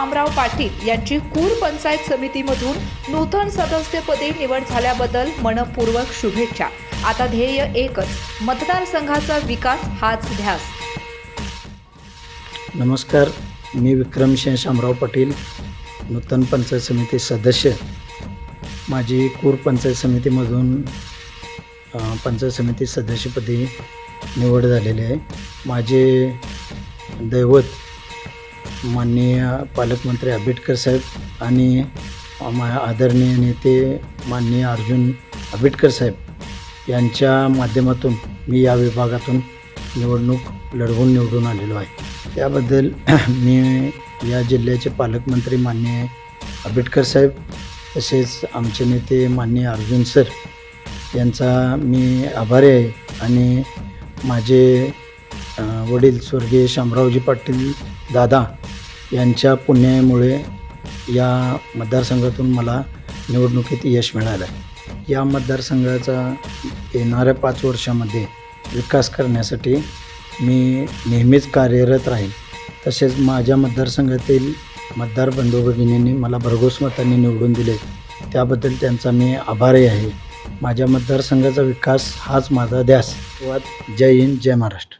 शामराव पाटील यांची कूर पंचायत समितीमधून नूतन सदस्यपदी निवड झाल्याबद्दल मनपूर्वक शुभेच्छा। आता ध्येय एकच, मतदारसंघाचा विकास हाच ध्यास। नमस्कार, मी विक्रमसिंह शामराव पाटील, नूतन पंचायत समिती सदस्य। माझी कूर पंचायत समितीमधून पंचायत समिती सदस्यपदी निवड झालेली आहे। माझे दैवत माननीय पालकमंत्री आंबेडकर साहेब आणि आदरणीय नेते माननीय अर्जुन आंबेडकर साहेब यांच्या माध्यमातून मी या विभागातून निवडणूक लढवून निवडून आलेलो आहे। त्याबद्दल मी या जिल्ह्याचे पालकमंत्री माननीय आंबेडकर साहेब तसेच आमचे नेते माननीय अर्जुन सर यांचा मी आभारी आहे। आणि माझे वडील स्वर्गीय शामरावजी पाटील दादा यांच्या पुण्यामुळे या मतदारसंघातून मला निवडणुकीत यश मिळालं आहे। या मतदारसंघाचा येणाऱ्या 5 वर्षामध्ये विकास करण्यासाठी मी नेहमीच कार्यरत राहील। तसेच माझ्या मतदारसंघातील मतदार बंधू भगिनींनी मला भरघोस मतांनी निवडून दिले, त्याबद्दल त्यांचा मी आभारी आहे। माझ्या मतदारसंघाचा विकास हाच माझा ध्यास। जय हिंद, जय महाराष्ट्र।